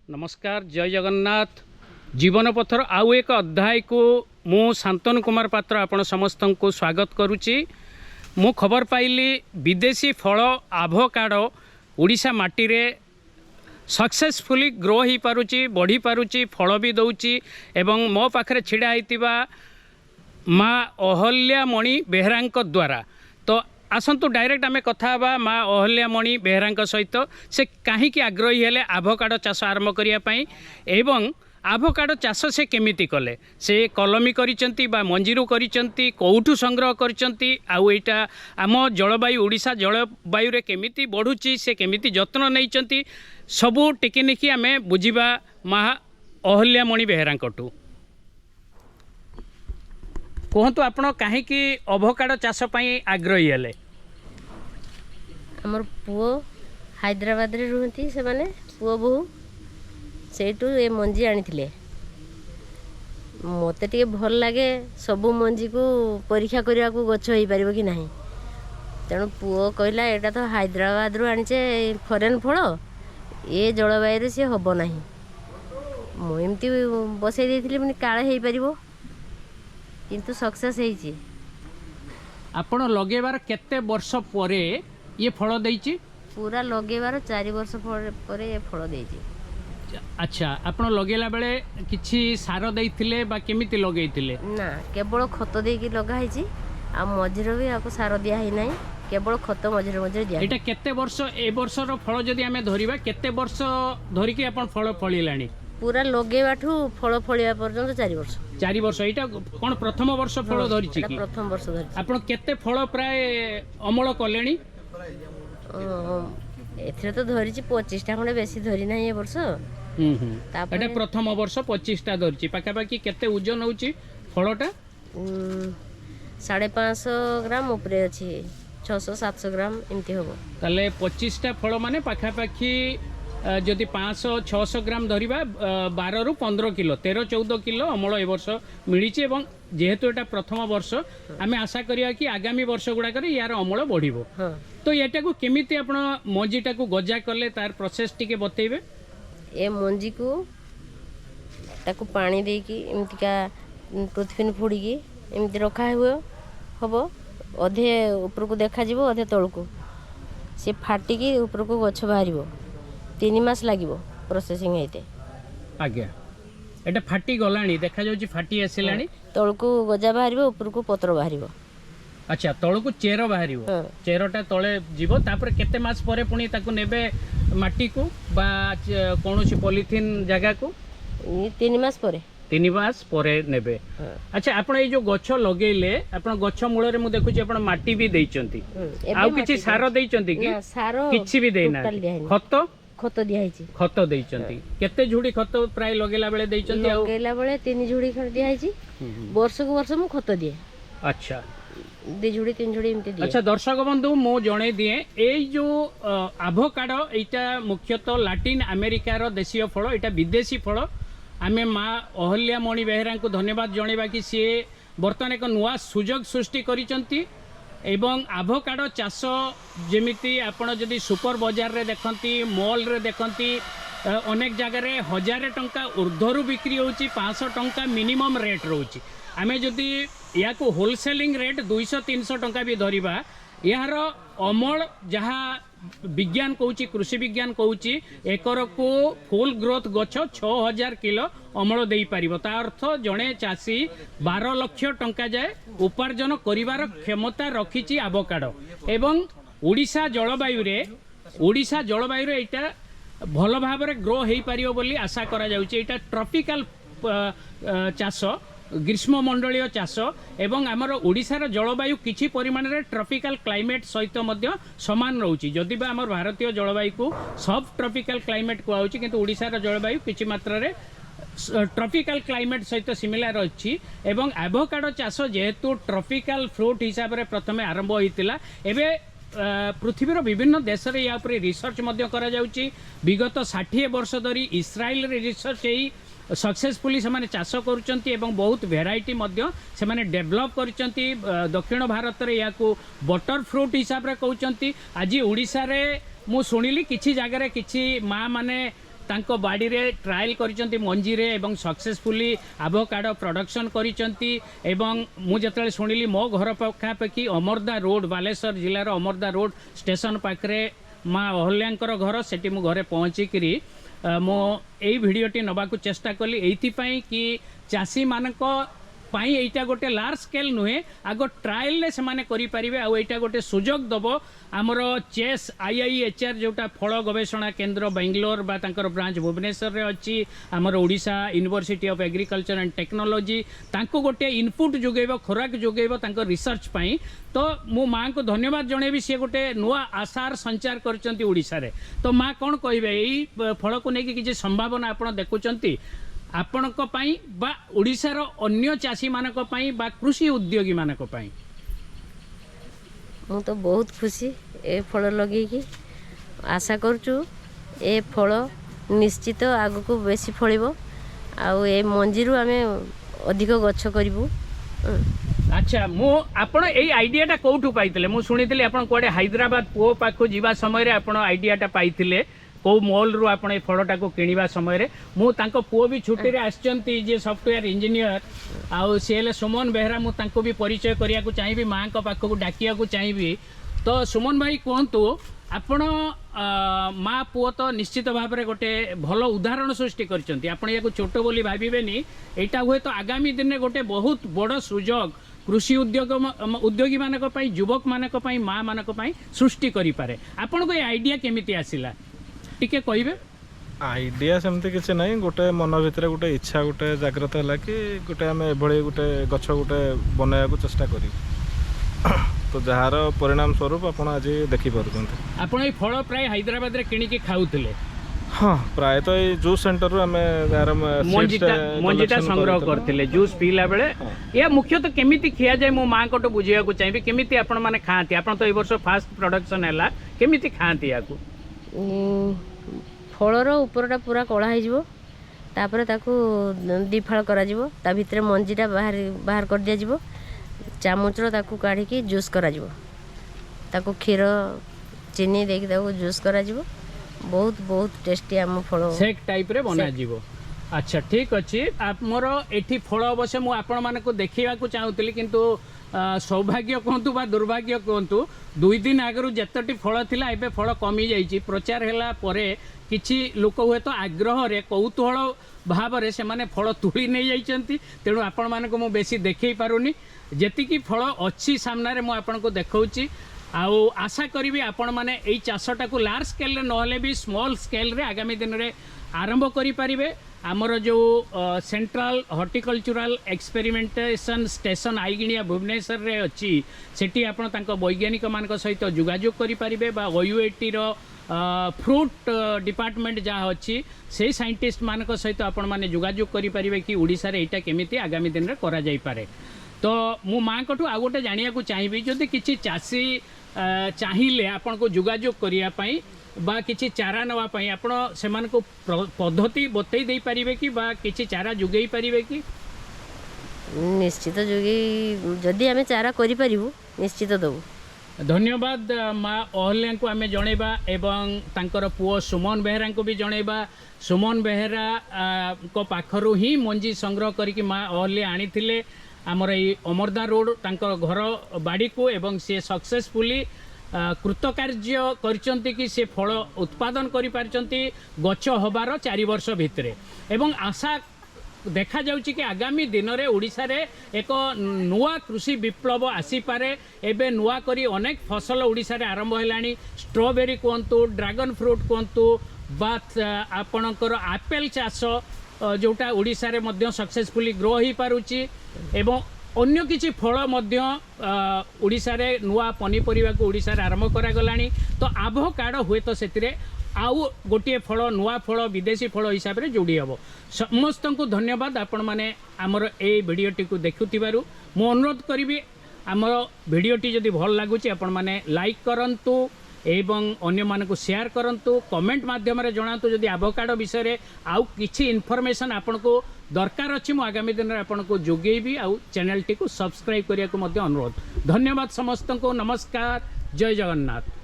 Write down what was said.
नमस्कार जय जगन्नाथ जीवन पथर आउ एक अध्याय को मु शांतनु कुमार पात्र आपण समस्त को स्वागत करुच्ची। मु खबर पाइली विदेशी फल आभोकाडो ओडिशा माटी रे सक्सेसफुली ग्रो हो पारुची बढ़ी पारुची फल भी दौची एवं मो पाखरे छिड़ा होइतिबा माँ अहल्यामणि बेहरा द्वारा। तो आसतु डायरेक्ट आम कथा बा माँ अहल्यामणि बेहरा सहित से कहीं आग्रही हेले आभोकाडो चाष आरंभ करने एवं आभोकाडो चाष से केमिति कले से कलमी करिसंती बा मंजीरु करिसंती कोठू संग्रह करिसंती आउ एटा आम जलवायु ओडिशा जलवायु रे केमिति बढ़ुची से केमिति जत्न नैचंती सबू टेक्निक आमे बुझिबा माँ अहल्यामणि बेहरांकटू। कहतु आपण कहीं अभोकाडो चाष पई आग्रही हेले? हमर पुओ हैदराबाद रे रुहती से माने पुओ बहु सेठू ए मंजी आनी मत टे भल लगे सबू मंजी को परीक्षा करने को गछ हो पार कि नहीं तेणु पुओ कहला एटा तो हैदराबाद रू आनीचे फरेन फल ये जलवायु सी हम ना मुझे बसई देती काले हो पार किंतु सक्सेस होइछि। आपण लगेबार केते वर्ष परे ये फल देइछि? पूरा लगेबार 4 वर्ष परे ये फल देइछि। अच्छा आपण लगेला बेले किछि सार देइथिले बा केमिति लगेइथिले? ना केवल खत देकी लगा हैछि आ मझिरो भी आपको सार दिया ही नहीं केवल खत मझिरो मझिरो दिया। एटा केते वर्ष ए वर्षर फल जदि आमे धरिबा केते वर्ष धरिके आपण फल फळिलानी? पूरा लगेबाठू फल फलिया पर्यंत 4 वर्ष। 4 वर्ष एटा कोन प्रथम वर्ष फल धरिछि कि? प्रथम वर्ष धरिछि। आपण केते फल प्राय अमल कलेनी? एथरे तो धरिछि 25 टा खंडे बेसी धरि नाही ए वर्ष। एटा प्रथम वर्ष 25 टा धरिछि। पाखापाखि केते ओजन होउछि फलटा? 550 ग्राम ऊपरे अछि 600-700 ग्राम एमती होबो। ताले 25 टा फल माने पाखापाखि जदि 500-600 ग्राम धरिबा 12 रु 15 किलो 13-14 किलो अमल ए वर्ष मिली जेहेतु एटा प्रथम वर्ष आमे आशा करिया कि आगामी वर्ष गुडा करे यार अमल बढ़िबो। तो एटा को केमिति आपण मंजीटा को गजा करले तार प्रोसेस टिके बतेइबे? ए मंजी को ताको पानी देकी एमतिका पृथ्वी फोड़ी की एमति रखा हुए हबो अधे ऊपर को देखा जिवो अधे तळ को से फाटी की ऊपर को गछ बाहरिबो 3 मास लागिबो प्रोसेसिंग हेते। आज्ञा एटा फाटी गलाणी देखा जाउची फाटी आसिलाणी तळ को गजा बाहरिबो ऊपर को पत्र बाहरिबो। अच्छा तळ को चेरो बाहरिबो चेरोटा तळे जीवो तापर केते मास परे पुनी ताको नेबे माटी को बा कोनोसी पॉलिथिन जगह को? 3 मास परे 3 मास परे नेबे। अच्छा आपण ए जो गछ लगेले आपण गछ मूल रे मु देखुची आपण माटी भी देइचंती आउ किछि सार देइचंती कि? सार किछि भी देइना खत दिया हैछि। खत देइचंती केते झुडी खत प्राय लगेला बेले देइचंती? आउ लगेला बेले 3 झुडी खत दिया हैछि वर्ष को वर्ष मु खत दिए। अच्छा 2 झुडी 3 झुडी एमती दिए। अच्छा दर्शक बंधु मु जणे दिए ए जो आभोकाडो एटा मुख्यतः लैटिन अमेरिका रो देशीय फल एटा विदेशी फल आमे माँ अहल्यामणि बेहरा को धन्यवाद जणेबा कि सी बर्तमान एक नुआ सुजोग सृष्टि करिसंती एवं आभोकाडो चाष जेमिति आपण जदि सुपर बाजार रे देखंती मॉल रे देखंती अनेक जगह रे 1000 टंका ऊर्ध्वरु बिक्री होची 500 टंका मिनिमम रेट रोची। आमे जदि या को होलसेलिंग रेट 200-300 टंका भी धरिबा यार अमल जहाँ विज्ञान कहूँ कृषि विज्ञान कहूँ एकर को फुल ग्रोथ गछ 6000 किलो अमल दे पार ता अर्थ जड़े चाषी 12 लाख टंका जाए उपार्जन करिवार क्षमता रखी आभोकाडो एवं ओडिशा जलवायु रे एटा भल भाव में ग्रो हो पारिबो बोली आशा करा जाउची। एटा ट्रॉपिकल चाष ग्रीष्म मंडलीय चाष एवं आमर ओडिशार जलवायु किछि परिमाण रे ट्रॉपिकल क्लाइमेट सहित मध्य समान रहउची। जदि बा आमर भारतीय जलवायु को सब ट्रॉपिकल क्लाइमेट कहउची किंतु ओडिशार जलवायु किछि मात्रा रे ट्रॉपिकल क्लाइमेट सहित सिमिलार अछि एवं एवोकाडो चाष जेहेतु ट्रॉपिकल फ्रूट हिसाब रे प्रथमे आरंभ होइतिला एबे पृथ्वीर विभिन्न देश रे या उपरे रिसर्च मध्य करा जाउची। विगत 60 वर्ष धरी इस्राएल रे रिसर्च एई सक्सेसफुली से चाष करुँच बहुत भेराइटी से डेभलप करुँच। दक्षिण भारत में या बटर फ्रूट हिसाब से कहते आज ओडिशा रे मु शुणिली किसी जगार किसी माँ माने तांको बाड़ी रे ट्रायल करिसंती मंजी रे एवं सक्सेसफुली आभोकाडो प्रोडक्शन करिसंती एवं मु जतले सुनिली मो घर पाखापाखि अमरदा रोड बालेश्वर जिलार अमरदा रोड स्टेशन पाखरे माँ अहल्याकर घर सेठी मु घरे पहुँचिकी मो यही भिडटी नबाकू चेष्टा कली एइथिपाई कि चाषी मानक पाई एटा गोटे लार्ज स्केल नुहे आग ट्रायल से माने करि परिबे आ एटा गोटे सुजोग दबो आमर चेस IIHR जोटा फल गवेषणा केंद्र बेंगलोर बा तांकर ब्रांच भुवनेश्वर रे अछि आमर Odisha university of agriculture and technology तांको गोटे इनपुट जोगेबो खोराक जोगेबो तांकर रिसर्च पाई तो मो माँ को धन्यवाद जणेबी सी गोटे नुआ आशार संचार करचंती ओडिशा रे तो माँ कोन कहबे एई फल को नेकी किछि संभावना आपण देखुचंती आपणक पाई बा ओडिशार अन्य चाषी मानक पाई बा कृषि उद्योगी मानक पाई ମୁଁ ତ ବହୁତ ଖୁସି ଏ ଫଳ ଲଗେଇକି ଆଶା କରୁଛୁ ଏ ଫଳ ନିଶ୍ଚିତ ଆଗକୁ ବେଶୀ ଫଳିବ ଆଉ ଏ ମଞ୍ଜିରୁ ଆମେ ଅଧିକ ଗଛ କରିବୁ। अच्छा मु आपण एई आइडियाटा कोठू पाइतिले मु सुनितिले आपण कोडे हैदराबाद पो पाखो जीवा समय रे आपण आइडियाटा पाइतिले को मॉल रु आपण ए फळटा को किनिबा समय रे मु तांको पुओ भी छुट्टी रे आछंती जे सॉफ्टवेयर इंजीनियर आउ सीएल सुमन बेहरा मु तांको भी परिचय करिया को चाहिबी मां को पाखो को डाकिया को चाहिबी तो सुमन भाई कहंतु आपण माँ पुओ तो निश्चित भाव में गोटे भल उदाहरण सृष्टि करचंती आपण याको छोट बोली भाबिबेनी एटा हुए तो आगामी दिन में गोटे बहुत बड़ सुजोग कृषि उद्योगी मानक पई युवक मानक पई माँ मानक पई सृष्टि करि पारे आपण को आइडिया केमिति आसिला टिके कहबे आइडिया सेमती किसी ना गोटे मन भितर गोटे इच्छा गोटे जागृत है कि गोटे आम एभली गोटे गछ गोटे बनैया चेष्टा करी तो जार परिणाम स्वरूप आपण आज देखिपुं आपण ये फल प्राय हैदराबाद रे किणिकी खाउथिले हाँ प्रायतः ये जूस सेंटर रू आमे यार मंजीटा संग्रह करथिले जूस पीला बेले या मुख्यतः केमिति खिया जाय मो मां कोटो बुझिया को चाहिबे केमिति आपण माने खांती आपण तो ए वर्ष फास्ट प्रोडक्शन हैला केमिति खांती याकू फलर उपरटा पूरा कला हो तापर ताकू दिफाड़ करा जिवो ता भितर मंजीटा बाहर कर दिया जिवो चामचर ताकू काढ़ी जूस करा जिवो ताकू क्षीर चीनी देकी ताकू जूस करा जिवो बहुत बहुत टेस्टी आम फल शेक टाइप रे बना जिवो अच्छा ठीक अच्छी मोर एठी फल अवश्य मु आपण मानक देखिया को चाहूतली किंतु सौभाग्य कहतु बा दुर्भाग्य कहतु 2 दिन आगरू जतटी फल थिला एबे फल कमी जाइछि प्रचार हैला परे किछि लोक हुए तो आग्रह रे कौतूहल भाव रे से माने फल तुली नै जाइछंती तेणु आपण मानक मु बेसी देखै पारुनी जेतिकी फल अच्छी सामना रे मु आपण को देखौछि आउ आशा करी आपण माने एई चाषटा को लार्ज स्केल रे नहले भी स्मॉल स्केल रे आगामी दिन रे आरंभ करि परिबे आमर जो central horticultural experimentation station Aiginia Bhubaneswar रे अच्छी सेठी आपण तांको वैज्ञानिक मानक सहित जोगाजोग करि परिबे बा OUAT रो फ्रूट डिपार्टमेंट जहाँ अच्छी से साइंटिस्ट मानक सहित आपण माने जोगाजोग करि परिबे कि ओडिसा रे एटा केमिति आगामी दिन रे करा जाई पारे तो मु माँ कठू आ गोटे जानिया को चाहिए जदि किसी चाषी चाहिए आपण को जोगाजोग करिया पई बा किसी चारा नवा पई आपण सेमान को पद्धति बतई दे पारिबे कि बा किसी चारा जोगई पारिबे कि निश्चित जोगी जदि आमे चारा करि परिबु निश्चित दबु धन्यवाद माँ अहल्या को आमे जणेबा एवं तांकर पुओ सुमन बेहरा को भी जणेबा सुमन बेहरा को पाखरु ही मंजी संग्रह करके माँ अहल्या आनी आमर ये अमरदा रोड तांकर घर बाड़ी को एवं से सक्सेसफुली कृतकार्य करचंती कि से फल उत्पादन करि पारचंती गछ हबार 4 वर्ष भितरे एवं आशा देखा जाउची कि आगामी दिन रे ओडिसा रे एक नुआ कृषि विप्लव आसी पारे एबे नुआ करी अनेक फसल ओडिसा रे आरंभ हेलानी स्ट्रॉबेरी कोंतु ड्रैगन फ्रूट कोंतु बा आपणकर एप्पल चाष जोटा ओडिसा रे मध्य सक्सेसफुली ग्रो ही पारुची एवं अन्य किछि फल मध्य ओडिसा रे नुआ पनीपरिया को ओडिसा रे आरंभ करा गलानी तो आभोकाडो हुए तो सेतिरे आउ गोटे फल नुआ फल विदेशी फल हिसाब से जोड़ी हम समस्त को धन्यवाद आपण माने आमर ए भिडियोटी को देखुथिबारु मु अनुरोध करी आमर भिडियोटी जदि भल लगुच आपण माने लाइक करंतु एवं अन्य मानक शेयर करंतु कमेंट माध्यम रे जणातु जदि आभोकाडो विषय रे आउ किछि इन्फॉर्मेशन आपण को दरकार अछि मु आगामी दिन रे आपण को जोगेबी आउ चैनल टी को सब्सक्राइब करिया को मध्ये अनुरोध धन्यवाद समस्त को नमस्कार जय जगन्नाथ।